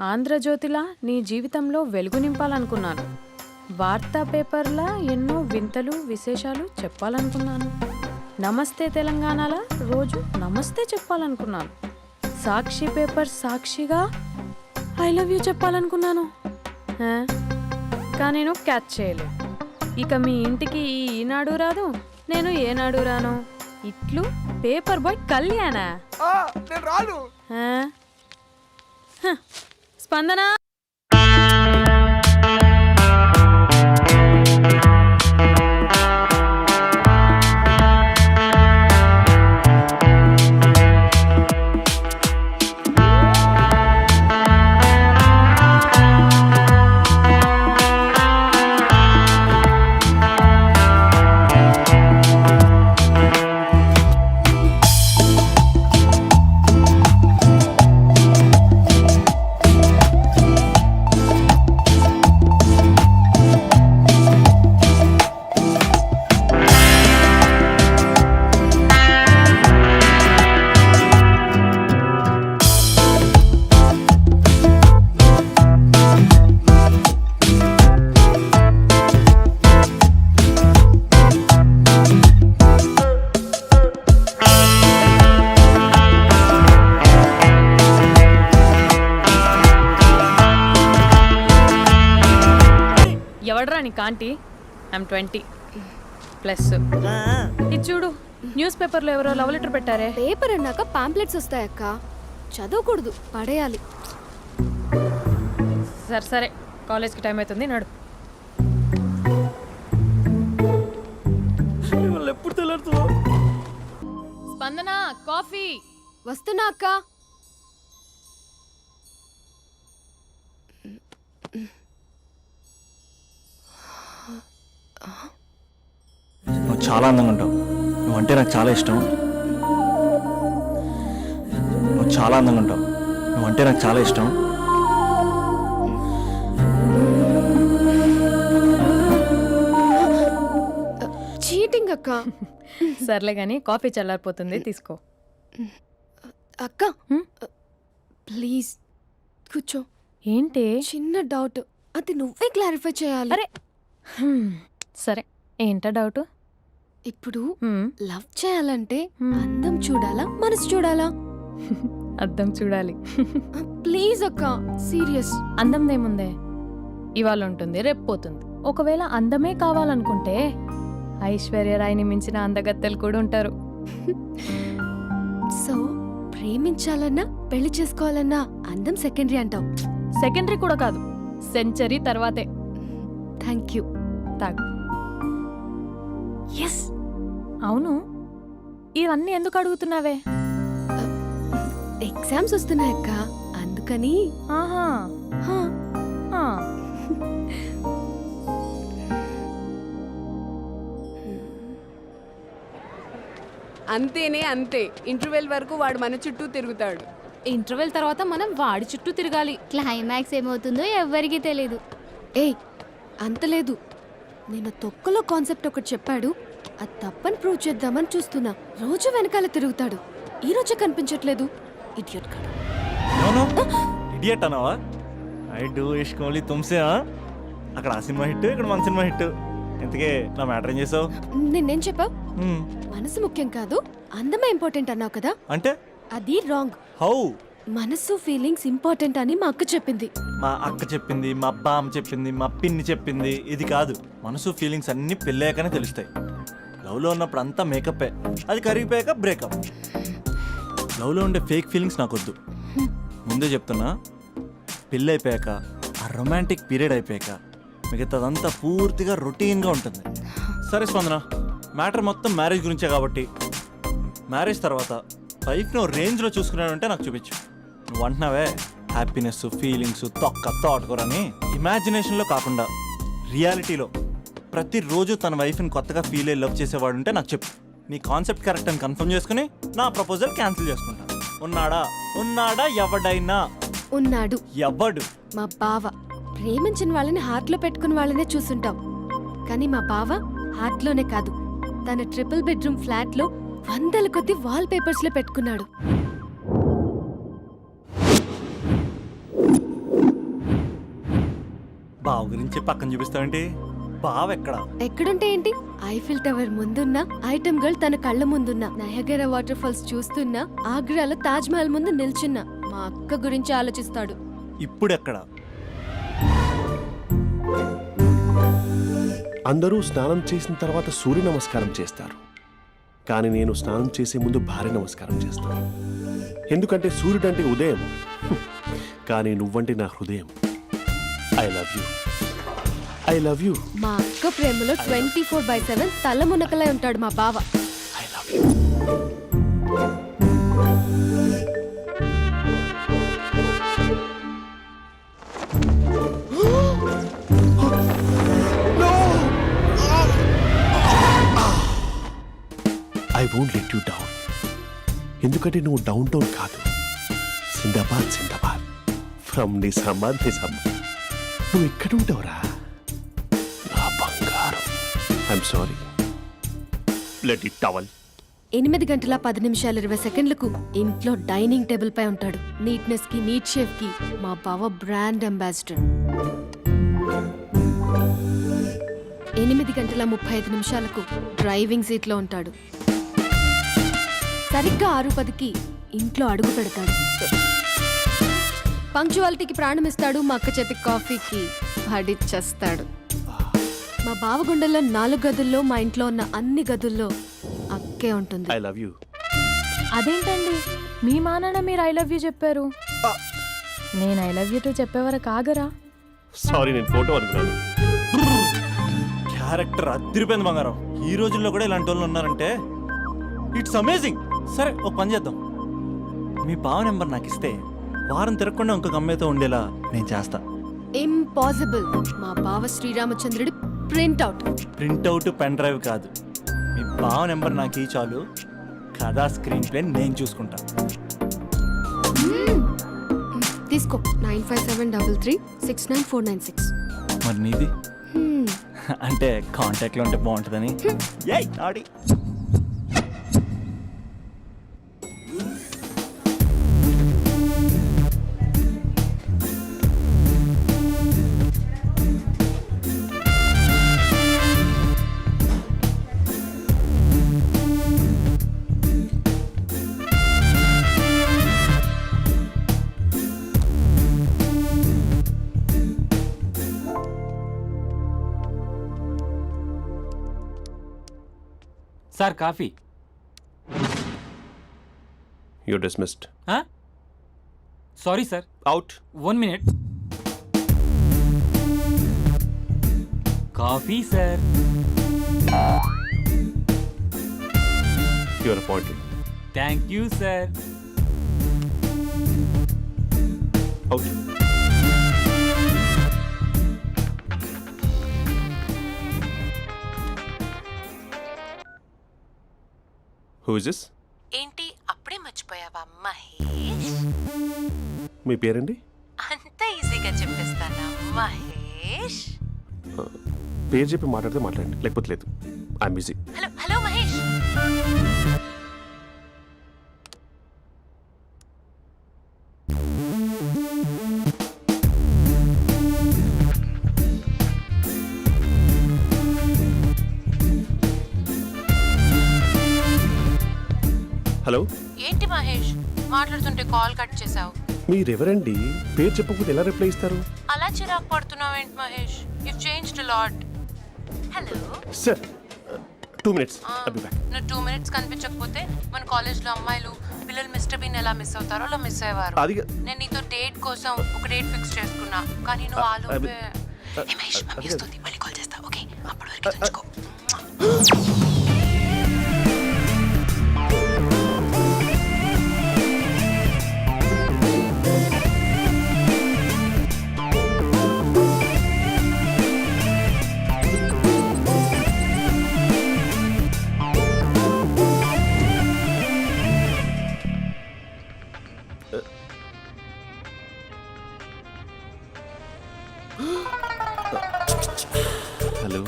ఆంధ్రజ్యోతిలా నీ జీవితంలో వెలుగు నింపాలనుకున్నాను. వార్తా పేపర్లా ఎన్నో వింతలు విశేషాలు చెప్పాలనుకున్నాను. నమస్తే తెలంగాణలా రోజు నమస్తే చెప్పాలనుకున్నాను. సాక్షి పేపర్ సాక్షిగా ఐ లవ్ యూ చెప్పాలనుకున్నాను. కానీ నేను క్యాచ్ చేయలేదు. ఇక మీ ఇంటికి ఈనాడు రాదు, నేను ఏనాడు రాను. ఇట్లు పేపర్ బాయ్ కళ్యాణా? స్పందన ఎవడరా నీకు ఆంటీ? ఐమ్ 20+. ఇది చూడు, న్యూస్ పేపర్లో ఎవరో లవ్ లెటర్ పెట్టారే. పేపర్ అన్నాక పాంప్లెట్స్ వస్తాయక్క, చదవకూడదు, పడేయాలి. సరే సరే, కాలేజ్కి టైం అవుతుంది, నడు. ఎప్పుడు తెల్లారుతుందో. స్పందన, కాఫీ. వస్తున్నా అక్క. నువ్వు చాలా అందంగా ఉంటావు. నువ్వంటే నాకు చాలా ఇష్టం. నువ్వు చాలా అందంగా ఉంటావు. నువ్వంటే నాకు చాలా ఇష్టం. చీటింగ్ అక్క. సర్లే కానీ కాఫీ చల్లారిపోతుంది, తీసుకో. అక్క ప్లీజ్ కూర్చో. ఏంటి? చిన్న డౌట్, అది నువ్వే క్లారిఫై చేయాలి. అరే సరే, ఏంటా డౌట్? ఇప్పుడు లవ్ చేయాలంటే అందం చూడాలా, మనసు చూడాలా? అద్దం చూడాలి. ప్లీజ్ అక్క, సీరియస్. అందందేముందే, ఇవాళ ఉంటుంది, రేపు పోతుంది. ఒకవేళ అందమే కావాలనుకుంటే ఐశ్వర్యరాయ్ని మించిన అందగత్తెలు కూడా ఉంటారు. సో ప్రేమించాలన్నా పెళ్లి చేసుకోవాలన్నా అందం సెకండరీ అంటావు? సెకండరీ కూడా కాదు, సెంచరీ తర్వాతే. Thank you. తాగు. ఎస్. అవును, ఇవన్నీ ఎందుకు అడుగుతున్నావే? ఎగ్జామ్స్ వస్తున్నాయక్క, అందుకని. ఆహా. అంతేనే అంతే. ఇంటర్వెల్ వరకు వాడు మన చుట్టూ తిరుగుతాడు. ఇంటర్వెల్ తర్వాత మనం వాడి చుట్టూ తిరగాలి. క్లైమాక్స్ ఏమవుతుందో ఎవ్వరికీ తెలీదు. ఏయ్ అంత లేదు, నేను తొక్కలో కాన్సెప్ట్ ఒకటి చెప్పాడు, అది తప్పని ప్రూవ్ చేద్దామని చూస్తున్నా. రోజు వెనకాల తిరుగుతాడు, ఈ రోజే కనిపించట్లేదు. ఇడియట్ కాదు. ఇడియట్ అన్నావా? ఐ డూ ఇష్క్ ఓన్లీ తుమ్సే. అక్కడ ఆ సినిమా హిట్, ఇక్కడ మన సినిమా హిట్. ఇంతకే నా మ్యాటర్ ఏం చేసావు? నేనేం చెప్పావు? మనసు ముఖ్యం కాదు, అందమే ఇంపార్టెంట్ అన్నావు కదా. అంటే అది రాంగ్. హౌ? మనసు ఫీలింగ్స్ ఇంపార్టెంట్ అని మా అక్క చెప్పింది. మా అక్క చెప్పింది, మా బామ్మ చెప్పింది, మా పిన్ని చెప్పింది. ఇది కాదు, మనసు ఫీలింగ్స్ అన్ని పెళ్ళాకనే తెలుస్తాయి. లవ్లో ఉన్నప్పుడు అంతా మేకప్పే, అది కరిగిపోయాక బ్రేకప్. లవ్లో ఉండే ఫేక్ ఫీలింగ్స్ నాకొద్దు. ముందే చెప్తున్నా, పెళ్ళి అయిపోయాక, ఆ రొమాంటిక్ పీరియడ్ అయిపోయాక మిగతాదంతా పూర్తిగా రొటీన్గా ఉంటుంది. సరే స్పందన, మ్యాటర్ మొత్తం మ్యారేజ్ గురించే కాబట్టి మ్యారేజ్ తర్వాత లైఫ్ను రేంజ్లో చూసుకున్నాడంటే నాకు చూపించు. నువ్వు అంటున్నావే హ్యాపీనెస్, ఫీలింగ్స్, తోటకూరని. ఇమాజినేషన్లో కాకుండా రియాలిటీలో ప్రతిరోజు తన వైఫ్ని కొత్తగా ఫీల్ అయ్యి లవ్ చేసేవాడు ఉంటే నాకు చెప్పు. నీ కాన్సెప్ట్ కరెక్ట్ అని కన్ఫర్మ్ చేసుకుని నా ప్రపోజల్ క్యాన్సిల్ చేసుకుంటా. ఉన్నాడా ఎవడైనా? ఉన్నాడు. ఎవడు? మా బావ. ప్రేమించిన వాళ్ళని హార్ట్లో పెట్టుకున్న వాళ్ళనే చూసుంటాం, కానీ మా బావ హార్ట్లోనే కాదు, తన ట్రిపుల్ బెడ్రూమ్ ఫ్లాట్లో వందల కొద్ది వాల్ పేపర్స్ లో పెట్టుకున్నాడు. బావ గురించి పక్కన చూపిస్తావేంటి? బావ ఎక్కడ? ఎక్కడుంటే ఏంటి? ఐఫిల్ టవర్ ముందున్న ఐటమ్ గర్ల్ తన కళ్ళ ముందున్న నయగరా వాటర్ ఫాల్స్ చూస్తున్నా ఆగ్రాలో తాజ్ మహల్ ముందు నిల్చున్నా మా అక్క గురించి ఆలోచిస్తాడు. ఇప్పుడు ఎక్కడ? అందరూ స్నానం చేసిన తర్వాత సూర్య నమస్కారం చేస్తారు, కానీ నేను స్నానం చేసే ముందు భార్య నమస్కారం చేస్తాను. ఎందుకంటే సూర్యుడు అంటే ఉదయం, కానీ నువ్వంటే నా హృదయం. I love you, I love you. మా అక్క ప్రేమలో 24/7 తల మునకలై ఉంటాడు మా బావ. I love you. I won't let you down. ఎందుకంటే నువ్వు డౌన్ టౌన్ కాదు, జిందాబాద్ జిందాబాద్ ఫ్రమ్ నిజామాబాద్ నిజామాబాద్. నువ్వు ఎక్కడ ఉంటావురా నా బంగారం? I'm sorry, let it towel. 8:10:10 ఇంట్లో డైనింగ్ టేబుల్ పై ఉంటాడు. నీట్నెస్ కి నీట్ షేఫ్ కి మా బావ బ్రాండ్ అంబాసిడర్. 8:35 డ్రైవింగ్ సీట్ లో ఉంటాడు. సరిగ్గా 6:10 ఇంట్లో అడుగు పెడతాడు. పంక్చువాలిటీకి ప్రాణం ఇస్తాడు. మా అక్క చేతి కాఫీకి పడిచ్చేస్తాడు. మా బావ గుండెల్లో 4 గదుల్లో మా ఇంట్లో ఉన్న అన్ని గదుల్లో అక్కే ఉంటుంది. I love you. అదేంటండి మీ మా నాన్న మీరు ఐ లవ్ యూ చెప్పారు, నేను ఐ లవ్ యూ టు చెప్పేవరకు ఆగరా? సారీ, నేను ఫోటో అనుకున్నాను. క్యారెక్టర్ అదిరిపోయింది బంగారం. ఈ రోజుల్లో కూడా ఇలాంటి వాళ్ళు ఉన్నారంటే ఇట్స్ అమేజింగ్. సరే ఒక పని చేద్దాం, మీ బావ నెంబర్ నాకు ఇస్తే వారం తిరగకుండా ఇంకొక అమ్మాయితో ఉండేలా నేను చేస్తా. ఇంపాసిబుల్. మా బావ శ్రీరామచంద్రుడి ప్రింట్అవుట్. ప్రింట్అవుట్ పెన్ డ్రైవ్ కాదు, మీ బావ నెంబర్ నాకు ఈ చాలు. కథా స్క్రీన్ ప్లే నేను చూసుకుంటా. తీసుకో. 9573369496. మరి నీది? అంటే కాంటాక్ట్లో ఉంటే బాగుంటుందని. ఏయ్ ఆడి sir coffee. You dismissed. Sorry sir, out. 1 minute. Coffee sir. You are appointed. Thank you sir. Out. Who is this? ఏంటి అప్పుడే మర్చిపోయావా మహేష్? మీ పేరండి? అంత ఈజీగా చెప్పేస్తానా మహేష్? పేరు చెప్పి మాట్లాడితే మాట్లాడండి, లేకపోతే లేదు. I'm busy. Hello hello Mahesh. Hello. ఏంటి మహేష్ మాట్లాడుతుంటే కాల్ కట్ చేసావు? మీరెవరండి? పేరు చెప్పకపోతే ఎలా రిప్లై ఇస్తారు? అలా చిరాకు పడుతున్నావేంటి Mahesh? You changed lot. Hello sir 2 minutes. I'll be back. నువ్వు 2 minutes కనిపించకపోతే మన కాలేజ్లో అమ్మాయిలు పిల్లలు మిస్టర్ బీన్ ఎలా మిస్ అవుతారో అలా మిస్ అయ్యేవారు. అది నేను నీతో డేట్ కోసం ఒక డేట్ ఫిక్స్ చేసుకున్నా, కానీ నువ్వు ఆలోపే. మహేష్ మమ్మీ వస్తుంది, మళ్ళీ కాల్ చేస్తా. ఓకే, అప్పటి వరకు తెచ్చుకో. హలో.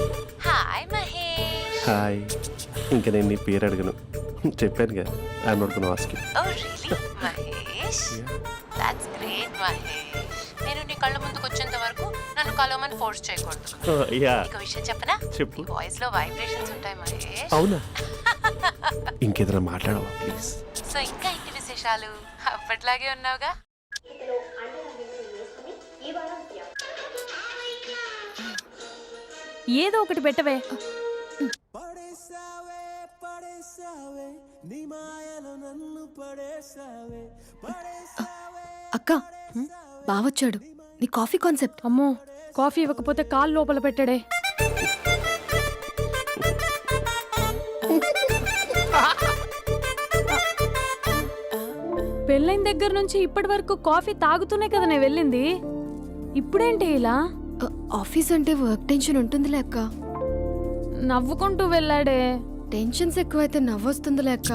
హాయ్ మహేష్. హాయ్. ఇంకా నేను నీ పేరు అడగను, చెప్పానుగా. I'm not gonna ask you. Oh really Mahesh? That's great Mahesh. నేను నీ కళ్ళ ముందుకు వచ్చేంత వరకు నన్ను కలవమని ఫోర్స్ చేయకూడదు. యా ఒక విషయం చెప్పనా? చెప్పు. వాయిస్ లో వైబ్రేషన్స్ ఉంటాయి మహేష్. అవునా? ఇంకేదైనా మాట్లాడవా ప్లీజ్? సో ఇంకా ఇంటి విశేషాలు అప్పట్లాగే ఉన్నావుగా. ఏదో ఒకటి పెట్టవే. అక్క బావొచ్చాడు. నీ కాఫీ కాన్సెప్ట్. అమ్మో, కాఫీ ఇవ్వకపోతే కాలు లోపల పెట్టడే. పెళ్ళైన దగ్గర నుంచి ఇప్పటి వరకు కాఫీ తాగుతూనే కదా నేను వెళ్ళింది. ఇప్పుడేంటి ఇలా? ఆఫీస్ అంటే వర్క్ టెన్షన్ ఉంటుందిలే అక్క. నవ్వుకుంటూ వెళ్ళాడే. టెన్షన్స్ ఎక్కువైతే నవ్వొస్తుందిలే అక్క.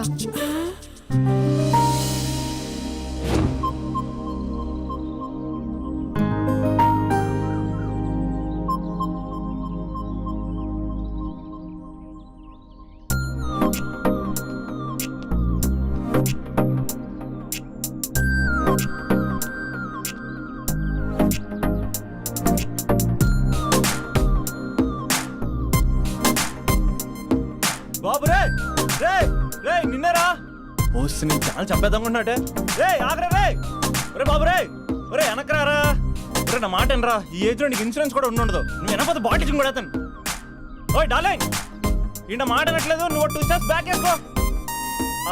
బాబు రే రే రే నిన్నరా పోస్ట్ నేను చాలా చంపేద్దామన్నట్టే. రే ఆగరా రే. రే బాబు రే. రే వెనకరారా. రే నా మాట వినరా. ఈ ఏజ్ లో నీకు ఇన్సూరెన్స్ కూడా ఉండదు. నువ్వు వినకపోతే బాటిల్ కూడా అతను. ఓయ్ డార్లింగ్, ఈ నా మాట అనట్లేదు. నువ్వు 2 స్టెప్స్ బ్యాక్ వేసుకో.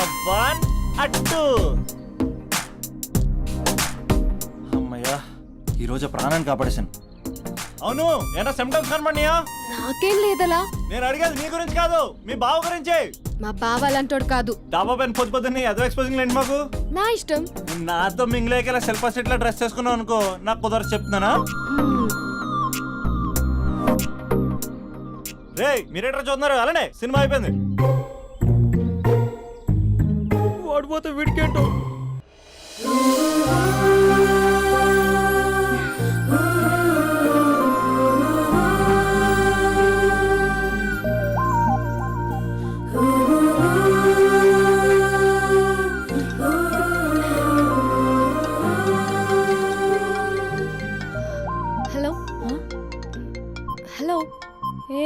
అవ్వన్ అట్టు. అమ్మయ్యా, ఈరోజు ప్రాణాన్ని కాపాడేశాను. అవును, ఏనా సిమ్టమ్స్ కనబడినాయా? నాకేం లేదలా. నేను అడిగేది నీ గురించి కాదు, మీ బావ గురించి. మా బావ అలాంటోడు కాదు. డాబా పైన పొద్దున్నే ఎదో ఎక్స్పోజింగ్ లేండి మాకు. నా ఇష్టం. నాతో మింగిలేక సెల్ఫ్ సెట్ డ్రెస్ చేసుకున్నావు అనుకో, నాకు కుదరదు చెప్తున్నానా? రే మీరేట్రా చూస్తున్నారు? అలానే సినిమా అయిపోయింది. వాడిపోతే వీడికేంటో. Hello hello. ఏ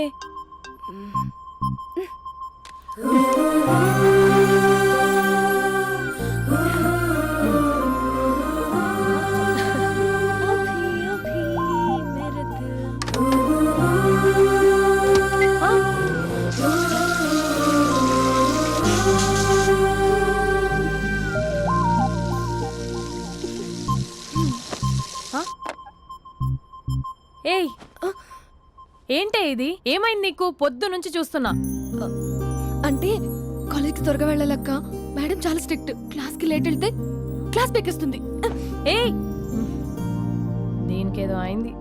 ఏయ్, ఏంటే ఇది? ఏమైంది నీకు? పొద్దు నుంచి చూస్తున్నా. అంటే కాలేజ్కి త్వరగా వెళ్ళాలక్క. మేడం చాలా స్ట్రిక్ట్. క్లాస్కి లేట్ వెళ్తే క్లాస్ పెక్కిస్తుంది. ఏయ్, దీనికేదో అయింది.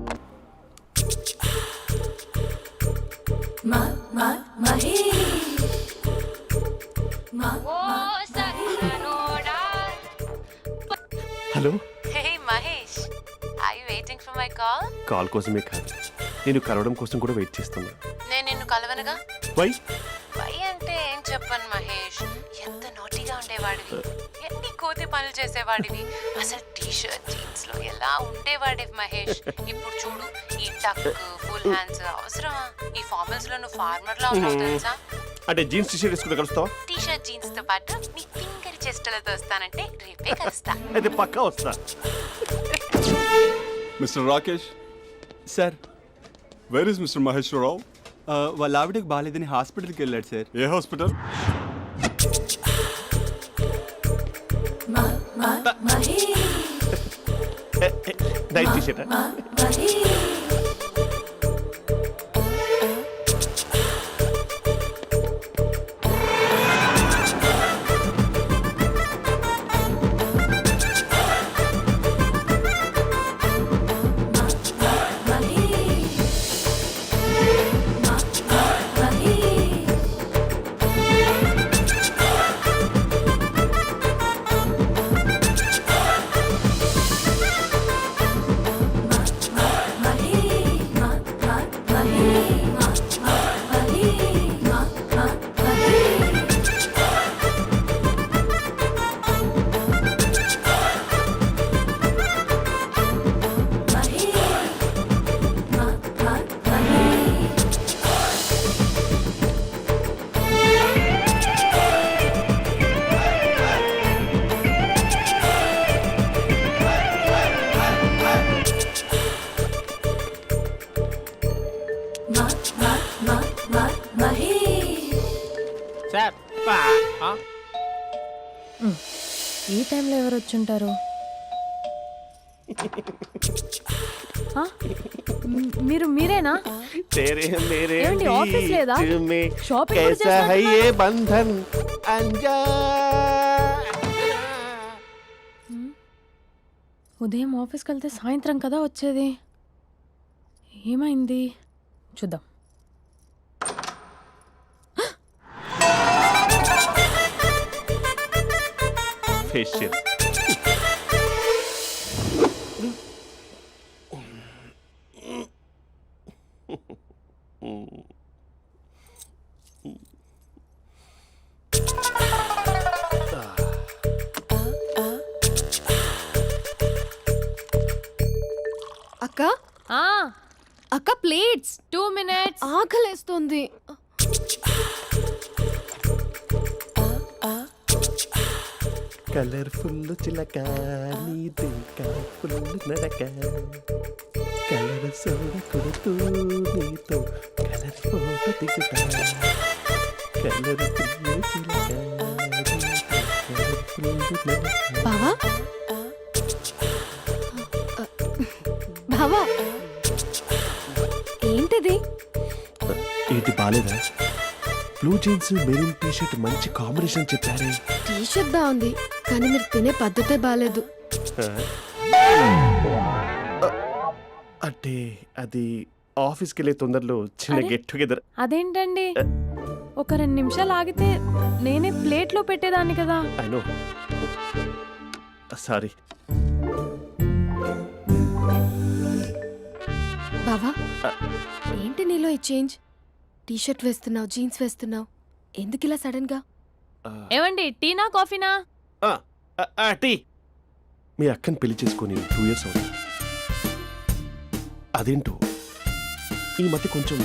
Hello. Hey Mahesh, are you waiting for my call? Call కోసమే కాదు, నేను కలవడం కోసం కూడా వెయిట్ చేస్తున్నా. నేను నిన్ను కలవనుగా. వై? వై అంటే ఏం చెప్పను మహేష్. ఎంత నోటీగా ఉండేవాడివి, ఎన్ని కోతి పనులు చేసేవాడివి. అసలు టీ షర్ట్ జీన్స్ లో ఎలా ఉండేవాడివి మహేష్. ఇప్పుడు చూడు, ఈ టక్ ఫుల్ హ్యాండ్స్ అవసరమా? ఈ ఫార్మల్స్ లో నువ్వు ఫార్మర్ లా ఉన్నావు తెలుసా? అంటే జీన్స్ టీ షర్ట్ వేసుకుంటే కలుస్తావా? టీ షర్ట్ జీన్స్ తో పాటు నీ ఫింగర్ చెస్టలతో వస్తానంటే రేపే కలుస్తా. అయితే పక్కా వస్తా. Mister Rakesh, sir, where is mister Maheshwararao? వాళ్ళ ఆవిడకి బాగాలేదని హాస్పిటల్కి వెళ్ళాడు సార్. ఏ hospital? Night T shirt. Sir ఈ టైంలో ఎవరు వచ్చుంటారు? ఆ? మీరేనా? तेरे मेरे ఏమండి, ఆఫీస్ లేదా? बीच में షాపింగ్ కూడా कैसा है చేసినట్టున్నారు? ये बंधन अंजा ఉదయం ఆఫీస్కి వెళ్తే సాయంత్రం కదా వచ్చేది. ఏమైంది చూద్దాం. फेशियल అక్క ఆ, అక్క ప్లేట్స్ 2 minutes. ఆకలేస్తోంది. కలర్ఫుల్ చిలక నీదే కలర్ఫుల్ నడక కలర్ సోడ కొడుతూ నీతో కలర్ ఫోటో దిగుతా కలర్ఫుల్ చిలక కలర్ఫుల్ నడక. బావా బావా ఏంటిది? ఏంటి బాలేదా? Blue jeans maroon T shirt మంచి కాంబినేషన్ చెప్పారే. టీ షర్ట్ బాగుంది కానీ మీరు తినే పద్ధతే బాగాలేదు. అంటే అది ఆఫీస్కి వెళ్ళే తొందరలో చిన్న అరే? Get together. అదేంటండి, ఒక 2 నిమిషాలు ఆగితే నేనే ప్లేట్లో పెట్టేదాన్ని కదా. I know, sorry. బావా ఏంటి నీలో ఈ చేంజ్? టీ షర్ట్ వేస్తున్నావు, జీన్స్ వేస్తున్నావు, ఎందుకు ఇలా సడన్ గా? ఏమండి, టీనా కాఫీనా? టీ. మీ అక్కని పెళ్లి చేసుకొని 2 years అవుతుంది. అదేంటో ఈ మధ్య కొంచెం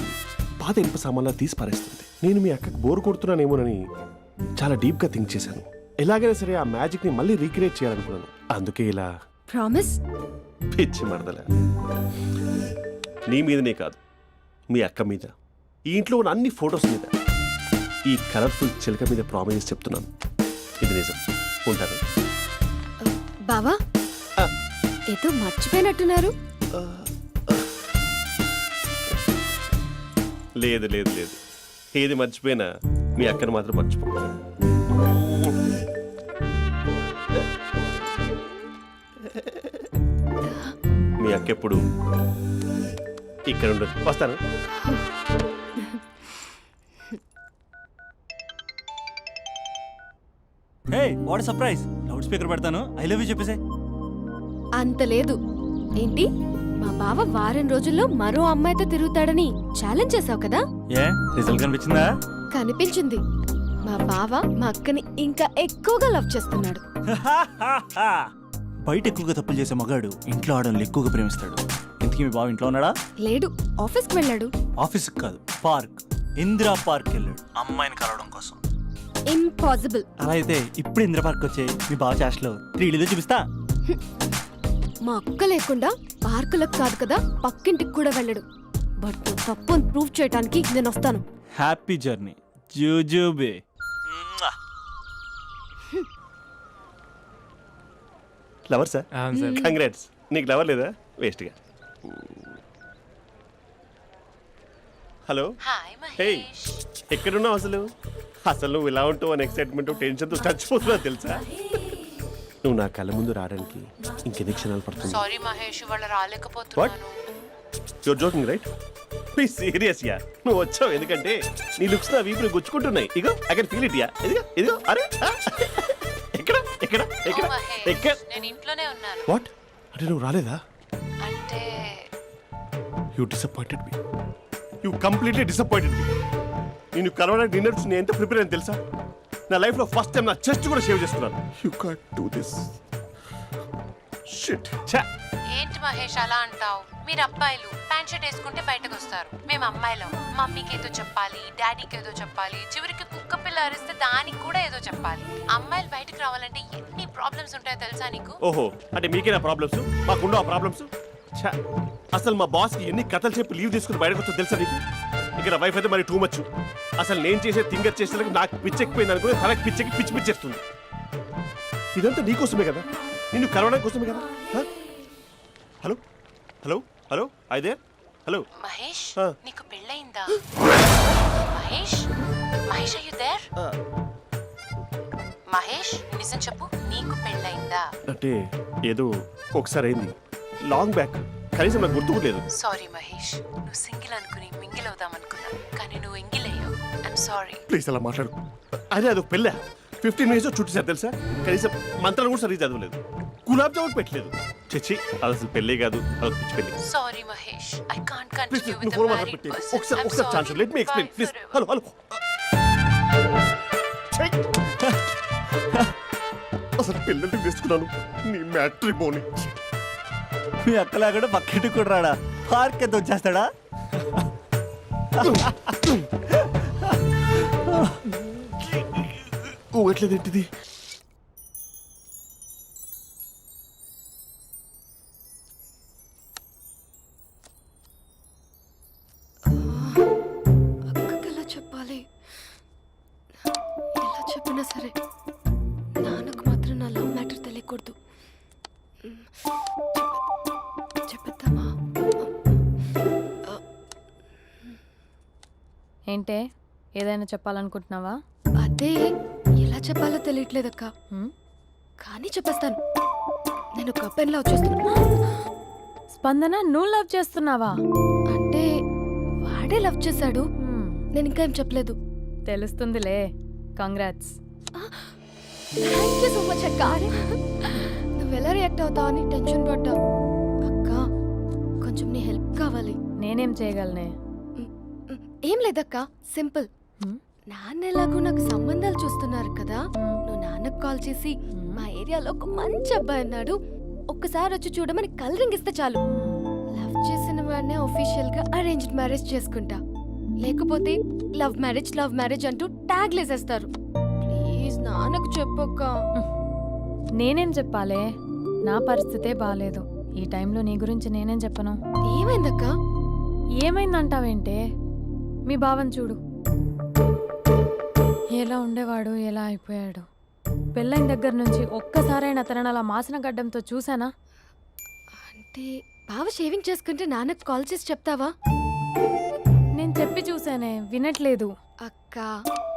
పాత ఇనుప సామాన్లా తీసి పారేస్తుంది. నేను మీ అక్కకు బోర్ కొడుతున్నానేమోనని చాలా డీప్గా థింక్ చేశాను. ఎలాగైనా సరే ఆ మ్యాజిక్ని మళ్ళీ రీక్రియేట్ చేయాలనుకున్నాను. అందుకే ఇలా. ప్రామిస్? పిచ్చి మరదల, నీ మీదనే కాదు, మీ అక్క మీద, ఈ ఇంట్లో ఉన్న అన్ని ఫొటోస్ మీద, ఈ కలర్ఫుల్ చిలక మీద ప్రామిస్ చెప్తున్నాను. ఇది నిజం. ఉంటాను. బావా ఆ. ఏదో మర్చిపోయినట్టున్నారు. లేదు లేదు లేదు, ఏది మర్చిపోయినా మీ అక్కను మాత్రం మర్చిపో. మీ అక్క ఎప్పుడు ఇక్కడ ఉండదు. వస్తాను. Hey what surprise. Loud speaker పెడతాను, ఐ లవ్ యూ చెప్పేసే. అంత లేదు. ఏంటి, మా బావ వారం రోజుల్లో మరో అమ్మాయితో తిరుగుతాడని ఛాలెంజ్ చేసావు కదా? ఏ రిజల్ట్ కనిపించిందా? కనిపించింది. మా బావ మా అక్కని ఇంకా ఎక్కువగా లవ్ చేస్తున్నాడు. బయట ఎక్కువగా తప్పులు చేసే మగాడు ఇంట్లో ఆడవాళ్ళు ఎక్కువగా ప్రేమిస్తాడు. ఇంతకీ మీ బావ ఇంట్లో ఉన్నాడా? లేడు, ఆఫీస్కి వెళ్ళాడు. ఆఫీస్కి కాదు, పార్క్, ఇందిరా పార్క్ వెళ్ళాడు అమ్మాయిని కలవడం కోసం. ఇంపాసిబుల్. అలా అయితే ఇప్పుడు ఇందిరా పార్క్ వచ్చే మీ బావ చాష్లో 3Dలో చూపిస్తా. మా అక్క లేకుండా పార్కులకు కాదు కదా పక్కింటికి కూడా వెళ్ళడు. బట్ నువ్వు తప్పు అని ప్రూవ్ చేయడానికి నేను వస్తాను. హ్యాపీ జర్నీ జూజూబే. Lover sir, congrats. నీకు లవర్ లేదా? వేస్ట్గా. హలో. Hi hey, Mahesh. ఎక్కడున్నావు అసలు? అసలు నువ్వు ఇలా ఉంటావు అని ఎక్సైట్మెంట్ టెన్షన్తో చచ్చిపోతున్నావు తెలుసా? నువ్వు నా కళ్ళ ముందు రావడానికి ఇంకెన్ని క్షణాలు పడుతుంది? సారీ మహేష్, వాళ్ళు రాలేకపోతున్నాను. You're joking right? Please serious yeah. నువ్వు వచ్చావు ఎందుకంటే నీ లుక్స్ నా వీపుని గుచ్చుకుంటున్నాయి. ఇగో I can feel it yeah. ఇదిగో ఇదిగో. అరే ఎక్కడ ఎక్కడ ఎక్కడ ఓ మహేష్, ఎక్కడ? నేను ఇంట్లోనే ఉన్నాను. వాట్ అంటే నువ్వు రాలేదా? అంటే you disappointed me. You completely disappointed me. నేను కలవడానికి డిన్నర్స్ నేను ఎంత ప్రిపేర్ అని తెలుసా? నా లైఫ్లో ఫస్ట్ టైం నా చెస్ట్ కూడా సేవ్ చేస్తున్నాను. You can't do this shit. ఏంటి మహేష్ అలా అంటావు? మీరు అబ్బాయిలు ప్యాంట్ షర్ట్ వేసుకుంటే బయటకు వస్తారు. మేము అమ్మాయిలం మమ్మీకి ఏదో చెప్పాలి, డాడీకి ఏదో చెప్పాలి, చివరికి కుక్క పిల్ల అరిస్తే దానికి కూడా ఏదో చెప్పాలి. అమ్మాయిలు బయటకు రావాలంటే ఎన్ని ప్రాబ్లమ్స్ ఉంటాయో తెలుసా నీకు? ఓహో, అంటే మీకేనా ప్రాబ్లమ్స్? మాకుండా ఆ ప్రాబ్లమ్స్? అసలు మా బాస్కి ఎన్ని కథలు చెప్పి లీవ్ తీసుకుని బయటకు వచ్చో తెలుసా నీకు? ఇక నా వైఫ్ అయితే మరి టూ మచ్. అసలు నేను చేసే థింగర్ చేసేందుకు నాకు పిచ్చెక్కిపోయింది అనుకుని తనకి పిచ్చెక్కి పిచ్చి పిచ్చేస్తుంది. ఇదంతా నీకోసమే కదా, నిన్ను కలవడం కోసమే కదా. హ? హలో హలో హలో అయితే హలో మహేష్ ఆ. నీకు పెళ్ళయిందా? Mahesh Mahesh are you there? మహేష్ నిజం చెప్పు, నీకు పెళ్ళయిందా? అంటే ఏదో ఒకసారి అయింది, లాంగ్ బ్యాక్, కనీసం నాకు గుర్తుకు లేదు. సారీ మహేష్, నువ్వు సింగిల్ అనుకుని మింగిల్ అవుదాం అనుకున్నా, కానీ నువ్వు ఎంగిల్ అయ్యావు. I'm sorry. ప్లీజ్ అలా మాట్లాడు. అదే అదొక పెళ్ళా, 15 మినిట్స్ చుట్టూ సార్ తెలుసా, కనీసం మంత్రాలు కూడా సరిగ్గా చదవలేదు, గులాబ్ జామున్ పెట్టలేదు. చచ్చి అది అసలు పెళ్ళే కాదు, అదొక పిచ్చి పెళ్ళి. Sorry Mahesh, I can't please continue నువ్వు విత్ ఫోన్ ద మాట్లాడి మ్యారీడ్ పెట్టి పర్సన్. ఒకసారి chance let me explain please. Hello hello అసలు పెళ్ళంటే తీసుకున్నాను నీ మ్యాట్రీ బోని. మీ అక్కలాగడ పక్కింటి కూడా రాడా, పార్క్ ఎంత వచ్చేస్తాడా? ఎట్లేదేంటిది? అక్కకి ఎలా చెప్పాలి? ఎలా చెప్పినా సరే నాన్నకు మాత్రం నా లవ్ మ్యాటర్ తెలియకూడదు. చెప్పేద్దామా? ఏంటే ఏదైనా చెప్పాలనుకుంటున్నావా? అదే ఎలా చెప్పాలో తెలియట్లేదక్క, హ్మ్? కానీ చెప్పేస్తాను. నేను ఒక అబ్బాయిలా వచ్చేస్తున్నా. స్పందన నువ్వు లవ్ చేస్తున్నావా? అంటే వాడే లవ్ చేశాడు, హ్మ్, నేను ఇంకా ఏం చెప్పలేదు. తెలుస్తుందిలే. Congrats. Thank you so much అక్క. నువ్వు ఎలా రియాక్ట్ అవుతావు అని టెన్షన్ పడ్డా. అక్క కొంచెం నీ హెల్ప్ కావాలి. నేనేం చేయగలనే? ఏం లేదక్క, సింపుల్. హ్మ్? నాన్న ఎలాగో నాకు సంబంధాలు చూస్తున్నారు కదా, నువ్వు నాన్నకు కాల్ చేసి మా ఏరియాలో ఒక మంచి అబ్బాయి అన్నాడు, ఒక్కసారి వచ్చి చూడమని కలరింగ్ ఇస్తే చాలు. లవ్ చేసిన వాడినే ఒఫీషియల్ గా అరేంజ్డ్ మ్యారేజ్ చేసుకుంటా. లేకపోతే లవ్ మ్యారేజ్ అంటూ ట్యాగ్ లేసేస్తారు. ప్లీజ్ నాన్నకు చెప్పక్క. నేనేం చెప్పాలే? నా పరిస్థితే బాలేదు. ఈ టైంలో నీ గురించి నేనేం చెప్పను? ఏమైందక్క? ఏమైందంటావేంటే? మీ భావం చూడు, ఎలా ఉండేవాడు, ఎలా అయిపోయాడు. పెళ్ళైన దగ్గర నుంచి ఒక్కసారైనా తనని అలా మాసిన గడ్డంతో చూసానా? అంటే బావ షేవింగ్ చేసుకుంటే నాన్నకు కాల్ చేసి చెప్తావా? నేను చెప్పి చూసానే, వినట్లేదు. అక్క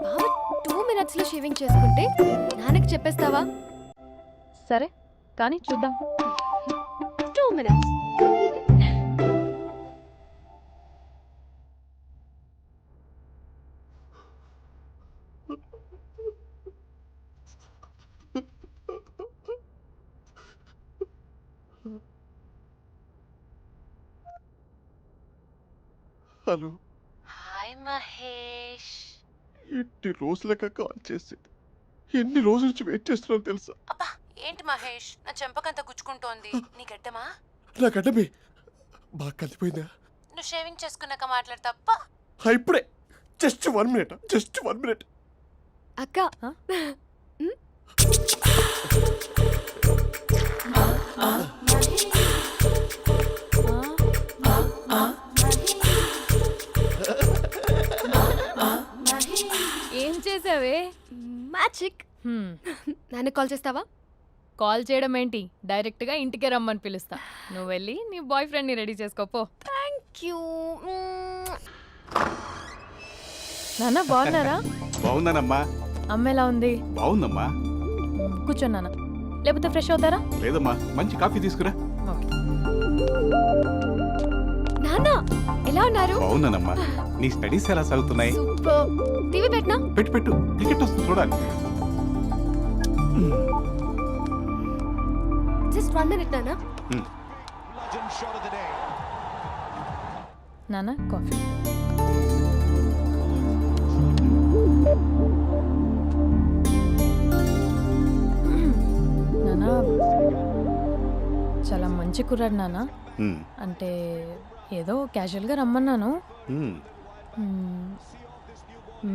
బావ 2 minutes లో షేవింగ్ చేసుకుంటే నాన్నకి చెప్పేస్తావా? సరే కానీ చూద్దాం. 2 minutes. Hello, hi Mahesh. ఎన్ని రోజులక కాల్ చేసేది, ఎన్ని రోజుల నుంచి వెయిట్ చేస్తున్నాను తెలుసా? అబ్బా ఏంటి మహేష్, నా చెంపకంత గుచ్చుకుంటోంది. నీ గడ్డమా? నా గడ్డమే బాగా కలిపోయిందా? నువ్వు షేవింగ్ చేసుకున్నాక మాట్లాడు తప్ప. ఇప్పుడే జస్ట్ 1 minute. అక్క ఏం చేసావే? మ్యాజిక్. నాన్న కాల్ చేస్తావా? కాల్ చేయడం ఏంటి, డైరెక్ట్గా ఇంటికే రమ్మని పిలుస్తా. నువ్వు వెళ్ళి నీ బాయ్ ఫ్రెండ్ని రెడీ చేసుకోపో. Thank you. నాన్న బాగున్నారా? బాగుందనమ్మా. అమ్మ ఎలా ఉంది? బాగుందమ్మా. కూర్చోన్నానా, లేకపోతే ఫ్రెష్ అవుతారా? లేదమ్మా, మంచి కాఫీ తీసుకురా. ఓకే. నాన్న ఎలా ఉన్నారు? బాగున్నానమ్మా. నీ స్టడీస్ ఎలా సాగుతున్నాయి? సూపర్. టీవీ పెట్టనా? పెట్టు టికెట్ వస్తుంది చూడాలి. జస్ట్ 1 minute నాన్న. నాన్న కాఫీ. నాన్న చాలా మంచి కుర్రాడు నాన్న. అంటే ఏదో క్యాజువల్గా రమ్మన్నాను. మ్మ్.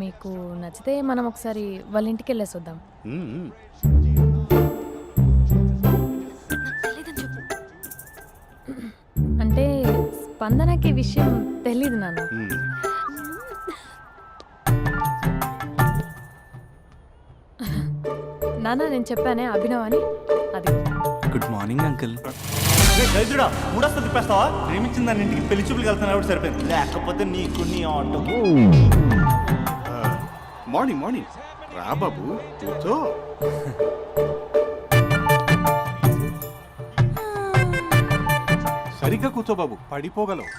మీకు నచ్చితే మనం ఒకసారి వాళ్ళ ఇంటికి వెళ్ళేసి వద్దాం. నాకు తెలీదని చెప్పు. అంటే స్పందనకి విషయం తెలీదు నాన్న. నాన్న నేను చెప్పానే అభినవ్ అని అది గుడ్ మార్నింగ్ అంకుల్. దరిద్రుడా మూడొస్తా తిప్పేస్తావా? ప్రేమించిన దాని ఇంటికి పెళ్లి చూపులు వెళ్తున్నా కూడా సరిపోయింది, లేకపోతే నీకు నీ ఆటోకి. మార్నింగ్ మార్నింగ్ రా బాబు కూర్చో. సరిగ్గా కూర్చో బాబు, పడిపోగలవు.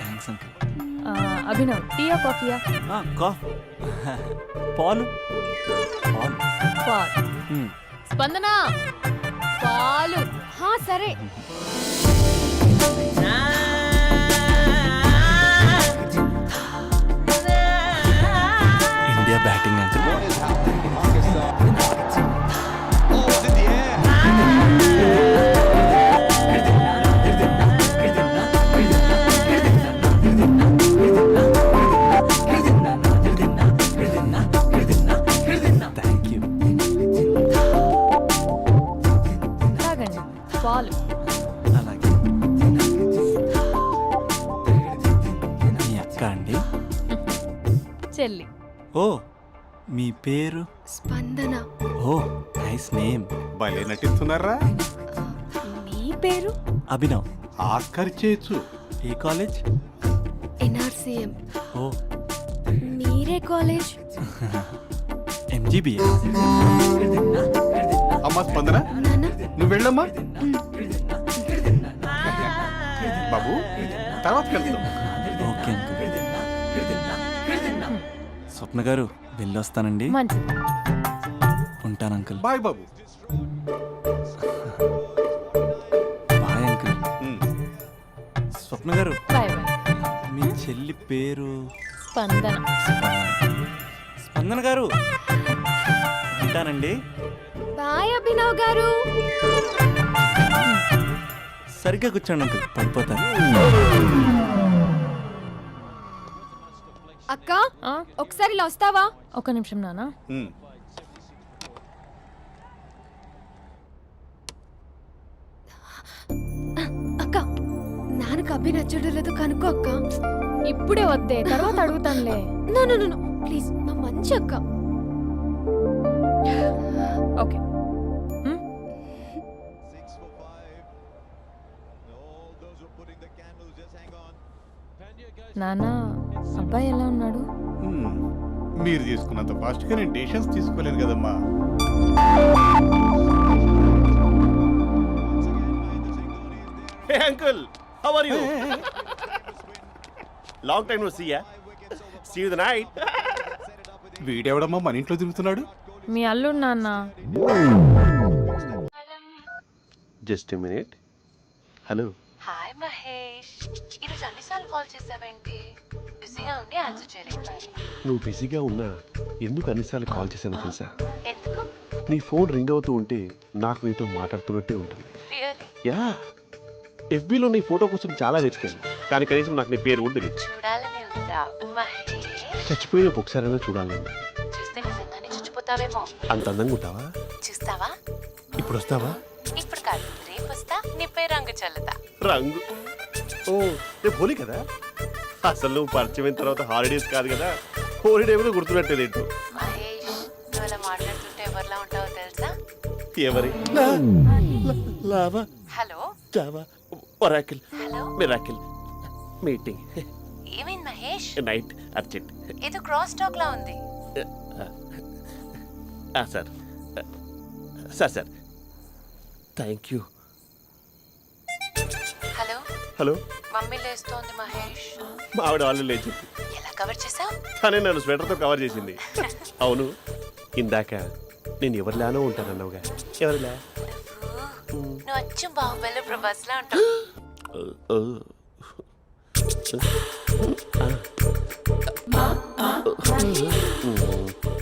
Thanks uncle. అభినవ్ టీయా కాఫీయా? పాలు పాలు. పాల్. స్పందన పాలు. హా సరే. India batting uncle. Thank you. తాగండి పాలు. అలాగే. మీ అక్క అండి? చెల్లి. ఓ మీ పేరు? స్పందన. ఓ నైస్ నేమ్. భలే నటిస్తున్నారా? నీ పేరు? అభినవ్. ఆస్కార్ చేయొచ్చు. ఏ కాలేజ్? ఎన్ఆర్సీఎం. ఓ మీరే కాలేజ్? ఎంజీబీఏ. అమ్మా స్పందన, నాన్న నువ్వు వెళ్ళమ్మా. బాబు తర్వాత కలుద్దాం. Okay uncle. స్వప్న గారు వెళ్ళొస్తానండి. మంచిది. ఉంటాను అంకుల్. బాయ్ బాబు. Bye uncle. ఉమ్. స్వప్న గారు బాయ్ బాయ్. మీ చెల్లి పేరు? స్పందన. స్పందన గారు ఉంటానండి. బాయ్ అభినవ్ గారు. సరిగ్గా కూర్చోండి అంకుల్, పడిపోతాను. అక్క ఆ? ఒకసారి ఇలా వస్తావా? ఒక నిమిషం నాన్న. ఉమ్. అక్క నాన్నకు అభి నచ్చడం లేదో కనుక్కో అక్క. ఇప్పుడే వద్దే, తర్వాత అడుగుతానులే. నో నో నో ప్లీజ్, నా మంచి అక్క. ఓకే. నాన్న అబ్బాయి ఎలా ఉన్నాడు? ఉమ్. మీరు తీసుకున్నంత ఫాస్ట్గా నేను డెసిషన్స్ తీసుకోలేను కదమ్మా. Hey uncle, how are you? Long time no see ya. See you the night. వీడెవడమ్మా మన ఇంట్లో తిరుగుతున్నాడు? మీ అల్లుడు నాన్న. Just a minute. Hello. Hi Mahesh, ఈరోజు అన్నిసార్లు కాల్ చేసావేంటి? బిజీగా ఉండి ఆన్సర్ చేయలేదు. నువ్వు బిజీగా ఉన్నా ఎందుకు అన్నిసార్లు కాల్ చేశానో తెలుసా? ఎందుకు? నీ ఫోన్ రింగ్ అవుతూ ఉంటే నాకు నీతో మాట్లాడుతున్నట్టే ఉంటుంది. రియల్లీ? యా, ఎఫ్బీలో నీ ఫోటో కోసం చాలా వెతికాను, కానీ కనీసం నాకు నీ పేరు కూడా తెలియదు. చూడాలని ఉందా మహేష్? చచ్చిపోయిన ఒకసారైనా చూడాలని. చూస్తే నిజంగానే చచ్చిపోతావేమో. అంత అందంగా ఉంటావా? చూస్తావా? ఇప్పుడు వస్తావా? ఇప్పుడు కాదు, రేపు వస్తా, నీపై రంగు చల్లుతా. రంగు? ఓ రేపు హోలీ కదా. అసలు నువ్వు పరిచయం అయిన తర్వాత హాలిడేస్ కాదు కదా, హోలిడే కూడా గుర్తున్నట్టేది ఏంటో. మహేష్, నువ్వు అలా మాట్లాడుతుంటే ఎవరిలా ఉంటావో తెలుసా? ఎవరి? Lava, hello java, oracle, hello, miracle, meeting, ఏమైంది మహేష్? Night, urgent. ఏదో క్రాస్ టాక్ లా ఉంది. Sir sir sir thank you. Hello, hello, mummy లేస్తోంది మహేష్. మా ఆవిడ వాళ్ళు లేచి ఎలా కవర్ చేసావు? తనే నన్ను స్వెటర్తో కవర్ చేసింది. అవును, ఇందాక నేను ఎవరిలానో ఉంటానన్నావుగా, ఎవరిలా? నువ్వు అచ్చం బాహుబలి ప్రభాస్ లా ఉంటావు.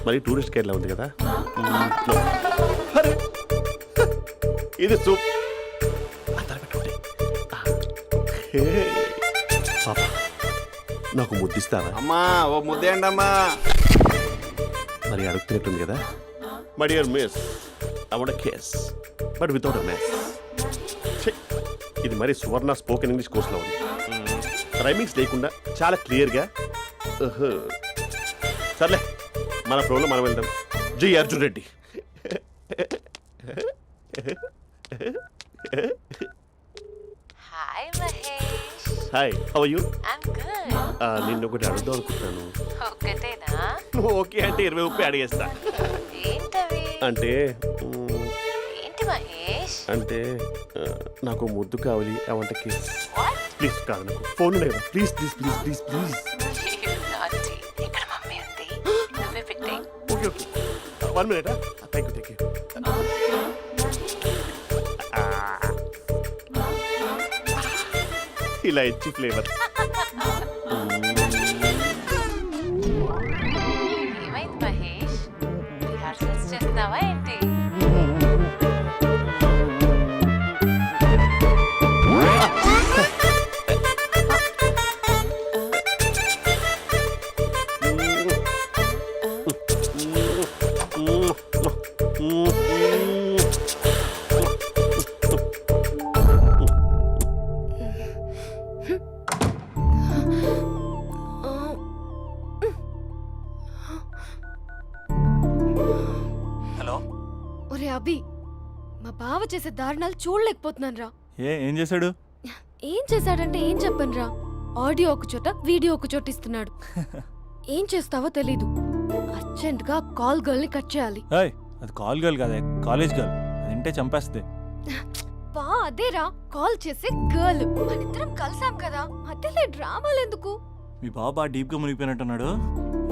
మరి టూరిస్ట్ గైడ్లా ఉంది కదా. అరే, ఇది సూప్. పాపా, నాకు ముద్దిస్తావా? అమ్మా ఓ ముద్దేయండి అమ్మా. మరి అడుగుతున్నట్టుంది కదా. My dear miss, I want kiss but without a miss. ఇది మరి సువర్ణ స్పోకెన్ ఇంగ్లీష్ కోర్సులో ఉంది. రైమింగ్స్ లేకుండా చాలా క్లియర్గా. సర్లే, మన ప్రోలో మనం వెళ్దాం. జై Arjun Reddy. Hi Mahesh. Hi, how are you? I'm good. నిన్ను ఒకటి అడుగుదాం అనుకుంటున్నాను. ఒక్కటేనా? నువ్వు ఓకే అంటే 20 రూపాయలు అడిగేస్తా. ఏంటవి? అంటే ఏంటి మహేష్? అంటే నాకు ముద్దు కావాలి. అవంటకి What? ప్లీజ్ కాదు, నాకు ఫోన్ లేదు. Please please please please please. You naughty. ఇక్కడ మమ్మీ ఉంది, నువ్వే పెట్టే. Okay okay, 1 minute. Thank you. ఇలా ఇచ్చి ఫ్లేవర్. ఏమైంది మహేష్? రిహార్సల్స్ చేస్తున్నావా ఏంటి? హలో. ఒరే అభి, మా బావ చేసే దారుణాలు చూడలేకపోతున్నాను రా. ఏం చేశాడు? ఏం చేశాడంటే ఏం చెప్పను రా. ఆడియో ఒక చోట, వీడియో ఒక చోట ఇస్తున్నాడు. ఏం చేస్తావో తెలీదు. అర్జెంట్ గా కాల్ గర్ల్ ని కట్ చేయాలి. ఏయ్, అది కాల్ గర్ల్ కాదే, కాలేజ్ గర్ల్. అది వింటే చంపేస్తుంది. బా అదేరా, కాల్ చేసే గర్ల్. మనిద్దరం కలిసాం కదా, మధ్యలో డ్రామాలు ఎందుకు? మీ బాబు బాగా డీప్గా మునిగిపోయినట్టున్నాడు.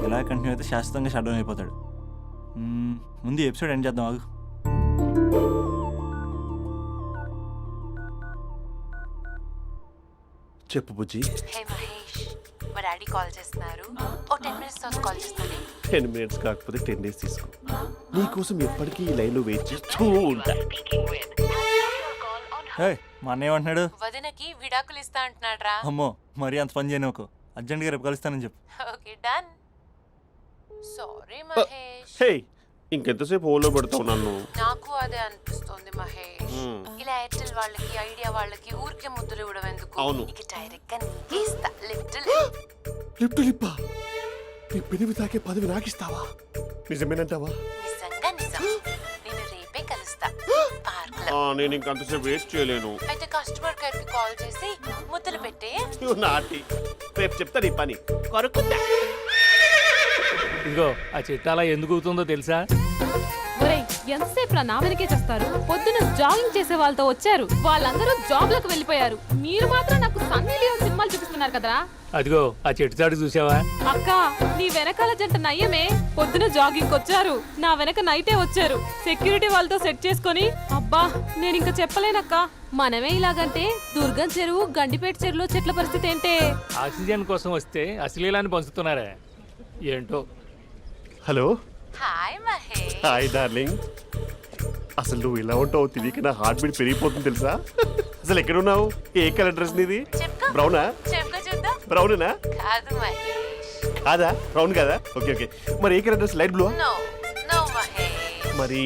ఎలా కంటిన్యూ అయితే శాశ్వతంగా షట్ డౌన్ అయిపోతాడు. ముందు ఎపిసోడ్ ఎండ్ చేద్దాం, ఆగు. చెప్పు బుజ్జి. హే మహేష్, మా డాడీ కాల్ చేస్తున్నారు. ఓ 10 minutes తర్వాత కాల్ చేస్తాను. 10 minutes కాకపోతే 10 days తీసుకో. నీకోసం ఎప్పటికీ ఈ లైన్లో వెయిట్ చేస్తూ ఉంటా. హే, మా అన్నయ్య ఏమంటున్నాడు? వదినకి విడాకులు ఇస్తా అంటున్నాడు రా. అమ్మో, మరీ అంత పని చేయను. అర్జెంట్గా రేపు కలుస్తానని చెప్పు. Okay done. సారీ మహేష్. హే, ఇంకెంతసేపు హోల్లో పెడతావు నన్ను? నాకు అదే అనిపిస్తుంది మహేష్. ఇలా ఎయిర్టెల్ వాళ్ళకి, ఐడియా వాళ్ళకి ఊరికే ముద్దులు ఇవ్వడం ఎందుకు? అవును. ఇక డైరెక్ట్ గా నీకే ఇస్తా. లిటిల్ లిప్టు లిప్పా, నీ పెనివి తాకే పదవి నాకిస్తావా? నిజమేనంటావా? నిజంగా నిజం. నేను రేపే కలుస్తా పార్క్ లో. నేను ఇంకంతసేపు వెయిట్ చేయలేను. అయితే కస్టమర్ కేర్ కి కాల్ చేసి ముద్దులు పెట్టే. నాటి రేపు చెప్తా నీ పని. కొరుకుందా. ఇదిగో ఆ చెట్టు అలా ఎందుకు అవుతుందో తెలుసా? ఒరేయ్, ఎంతసేపు నా వెనకే చేస్తారు? పొద్దున జాగింగ్ చేసే వాళ్ళతో వచ్చారు, వాళ్ళందరూ జాబ్ లకు వెళ్ళిపోయారు. మీరు మాత్రం నాకు సన్నీ లియోన్ సినిమాలు చూపిస్తున్నారు కదరా. అదిగో ఆ చెట్టు చాటు చూసావా? అక్క, నీ వెనకాల జంట నయ్యమే. పొద్దున జాగింగ్ వచ్చారు, నా వెనక నైటే వచ్చారు. సెక్యూరిటీ వాళ్ళతో సెట్ చేసుకొని, అబ్బా నేను ఇంకా చెప్పలేనక్క. మనమే ఇలాగంటే దుర్గం చెరువు, గండిపేట చెరువులో చెట్ల పరిస్థితి ఏంటే? ఆక్సిజన్ కోసం వస్తే అశ్లీలాన్ని పంచుతున్నారా ఏంటో. Hello. Hi Mahesh. Hi darling. అసలు నువ్వు ఇలా ఉంటావు తిరిగి నా హార్ట్ బీట్ పెరిగిపోతుంది తెలుసా? అసలు ఎక్కడున్నావు? ఏ కలర్ డ్రెస్ నీది? చెప్పుకో. బ్రౌనా? చెప్పుకో చూద్దాం. బ్రౌనేనా? కాదు మహేష్. కాదా? బ్రౌన్ కదా? Okay okay. మరి ఏ colour dress? Light blue? No no Mahesh. మరి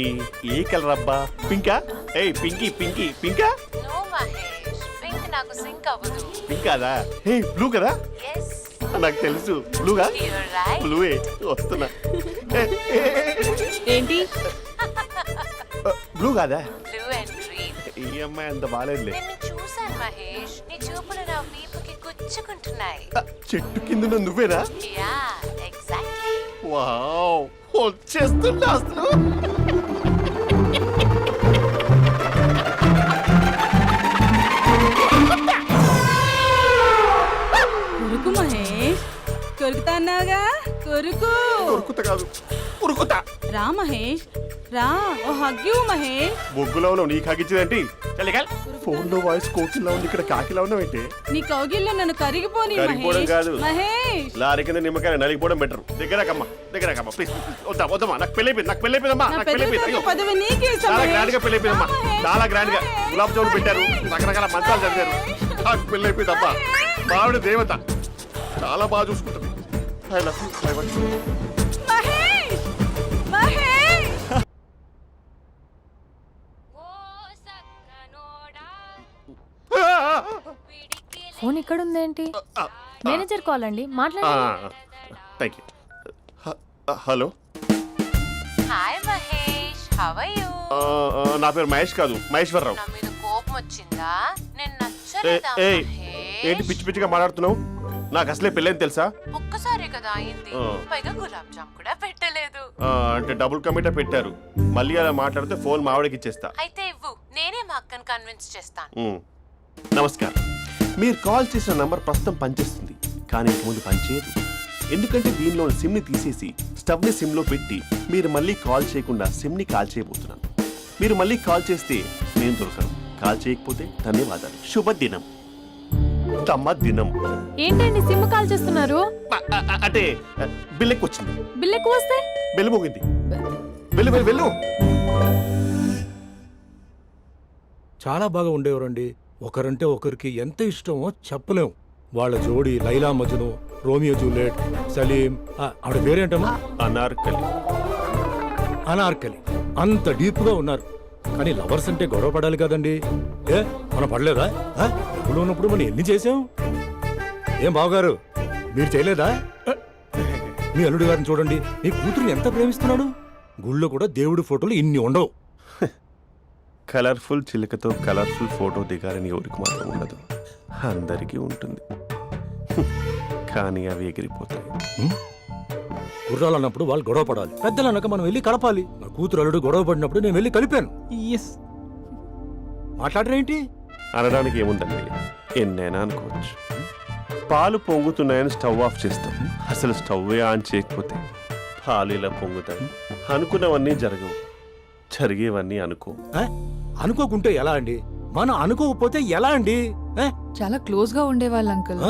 ఏ కలర్ అబ్బా? పింకా? ఏయ్ పింకీ పింకీ పింకా? నో మహేష్, పింక్ నాకు సింక్ అవ్వదు. పింక్ కాదా? ఏ బ్లూ కదా? ఎస్, నాకు తెలుసు. బ్లూగా? You're right. బ్లూవే వస్తున్నా. ఏంటి? బ్లూ కాదా? Blue and green. ఈ అమ్మాయి అంత బాగాలేదులే. నిన్ను చూశాను మహేష్, నీ చూపులు నా వీపుకి గుచ్చుకుంటున్నాయి. చెట్టు కింద నువ్వేనా? Yeah, exactly. వావ్, వచ్చేస్తున్నా అసలు. కొరుకు మహేష్, కొరుకుతా అన్నావుగా, కొరుకు. ఉరుకుతా కాదు, ఉరుకుతా. రా మహేష్, రా. ఓ హగ్గు మహేష్. బొగ్గులో ఉన్నావు, నీకు హగిచ్చిందేంటి? ఫోన్ లో వాయిస్ కోకిలా ఉంది, ఇక్కడ కాకిలా ఉన్నావేంటి? నీ కౌగిల్లో నన్ను కరిగిపోని కరిగిపోవడం కాదు, మహేష్. లారీ కింద నిమ్మకాయ నలిగిపోవడం బెటర్. దగ్గరకమ్మా ప్లీజ్. వద్దా వద్దమ్మా, నాకు పెళ్ళైపోయిందమ్మా, నాకు పెళ్ళైపోయింది. అయ్యో, పదవి నీకే ఇస్తా చాలా మహేష్. గ్రాండ్ గా పెళ్ళైపోయిందమ్మా, చాలా గ్రాండ్ గా. గులాబ్ జామున్ పెట్టారు, రకరకాల మంచాలు చదివారు. నాకు పెళ్ళైపోయిందమ్మా. మావిడ దేవత, చాలా బాగా చూసుకుంటుంది. I love you. I want you. Mahesh, Mahesh. Phone ఇక్కడ ఉందేంటి? మేనేజర్ కాల్ అండి, మాట్లాడండి. Thank you. Hello. Hi how are you? నా పేరు మహేష్ కాదు, మహేశ్వరరావు. నా మీద కోపం వచ్చిందా? నేను ఏ, నచ్చలేదా ఏయ్, మహేష్? ఏంటి పిచ్చి పిచ్చిగా మాట్లాడుతున్నావు? నాకు అసలే పెళ్ళని తెలుసా? ఒక్కసారే కదా అయింది, ఆ. పైగా గులాబ్ జామ్ కూడా పెట్టలేదు. అంటే డబుల్ కమిటా పెట్టారు. మళ్ళీ అలా మాట్లాడితే ఫోన్ మా ఆవిడకి ఇచ్చేస్తా. అయితే ఇవ్వు, నేనే మా అక్కని కన్విన్స్ చేస్తాను. నమస్కారం. మీరు కాల్ చేసిన నంబర్ ప్రస్తుతం పనిచేస్తుంది, కానీ ఇంక ముందు పనిచేయదు. ఎందుకంటే దీనిలో సిమ్ని తీసేసి స్టవ్ని సిమ్లో పెట్టి మీరు మళ్ళీ కాల్ చేయకుండా సిమ్ని కాల్ చేయబోతున్నాను. మీరు మళ్ళీ కాల్ చేస్తే నేను దొరకను, కాల్ చేయకపోతే ధన్యవాదాలు. శుభదినం. తమ్మ దినం. ఏంటండి సిమ్ కాల్ చేస్తున్నారు? అంటే బిల్ ఎక్కువ వచ్చింది. బిల్ ఎక్కువ వస్తే బెల్లు మోగింది. వెళ్ళు వెళ్ళు వెళ్ళు. చాలా బాగా ఉండేవారండి. ఒకరంటే ఒకరికి ఎంత ఇష్టమో చెప్పలేం. వాళ్ళ జోడి లైలా మజ్ను, రోమియో జూలియట్, సలీం, ఆవిడ పేరేంటమ్మా? అనార్కలి. అనార్కలి. అంత డీప్ గా ఉన్నారు. కానీ లవర్స్ అంటే గొడవ పడాలి కదండి. ఏ మనం పడలేదా? డబ్బులు ఉన్నప్పుడు మనం ఎన్ని చేసాం? ఏం బావగారు, మీరు చేయలేదా? మీ అల్లుడి గారిని చూడండి, మీ కూతురుని ఎంత ప్రేమిస్తున్నాడు. గుళ్ళో కూడా దేవుడి ఫోటోలు ఇన్ని ఉండవు. కలర్ఫుల్ చిలుకతో కలర్ఫుల్ ఫోటో దిగాలని ఎవరికి మాత్రం ఉండదు, అందరికీ ఉంటుంది. కానీ అవి ఎగిరిపోతాయి. గుర్రాలు అన్నప్పుడు వాళ్ళు గొడవ పడాలి, పెద్దలు అన్నాక మనం వెళ్ళి కలపాలి. నా కూతురు అల్లుడు గొడవ పడినప్పుడు నేను వెళ్ళి కలిపాను. మాట్లాడరేంటి? అనడానికి ఏముందండి, ఎన్నైనా అనుకోవచ్చు. పాలు పొంగుతున్నాయని స్టవ్ ఆఫ్ చేస్తాం, అసలు స్టవ్ ఆన్ చేయకపోతే పాలు ఇలా పొంగుతాయి. అనుకున్నవన్నీ జరగవు, జరిగేవన్నీ అనుకో. అనుకోకుంటే ఎలా అండి? మనం అనుకోకపోతే ఎలా అండి? చాలా క్లోజ్ గా ఉండేవాళ్ళు అంకుల్.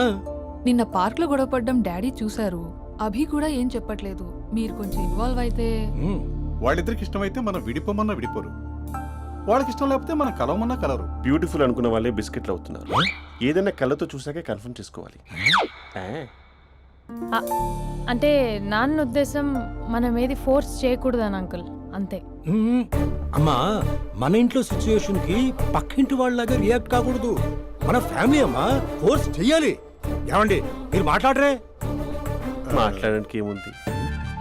నిన్న పార్క్ లో గొడవపడ్డం డాడీ చూశారు. అభి కూడా ఏం చెప్పట్లేదు. మీరు కొంచెం ఇన్వాల్వ్ అయితే. వాళ్ళిద్దరికి ఇష్టమైతే మనం విడిపోమన్నా విడిపోరు, వాళ్ళకి ఇష్టం లేకపోతే మనం కలవమన్నా కలరు. బ్యూటిఫుల్ అనుకున్న వాళ్ళే బిస్కెట్లు అవుతున్నారు. ఏదైనా కళ్ళతో చూసాకే కన్ఫర్మ్ చేసుకోవాలి. అంటే నాన్న ఉద్దేశం మనం ఏది ఫోర్స్ చేయకూడదని అంకుల్, అంతే. అమ్మా, మన ఇంట్లో సిచ్యుయేషన్ కి పక్కింటి వాళ్ళలాగా రియాక్ట్ కాకూడదు. మన ఫ్యామిలీ అమ్మా, ఫోర్స్ చెయ్యాలి. ఏమండి మీరు మాట్లాడరే? మాట్లాడడానికి ఏముంది,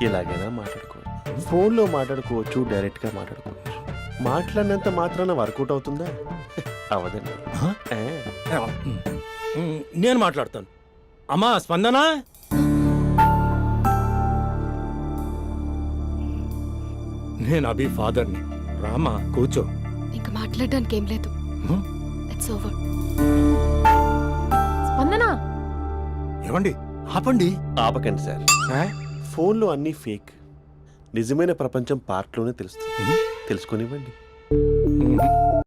ఎలాగైనా మాట్లాడుకోవచ్చు. ఫోన్లో మాట్లాడుకోవచ్చు, డైరెక్ట్గా మాట్లాడుకోవచ్చు. మాట్లాడినంత మాత్రాన వర్కౌట్ అవుతుందా? అవదండి. నేను మాట్లాడతాను. అమ్మా స్పందన, నేను అభి ఫాదర్ని. రామా కూర్చో. ఇంకా మాట్లాడడానికి ఏం లేదు. It's over. స్పందన, ఏమండి ఆపండి. ఆపకండి సార్. ఫోన్లో అన్నీ ఫేక్, నిజమైన ప్రపంచం పార్ట్లోనే తెలుస్తుంది. తెలుసుకొనివ్వండి.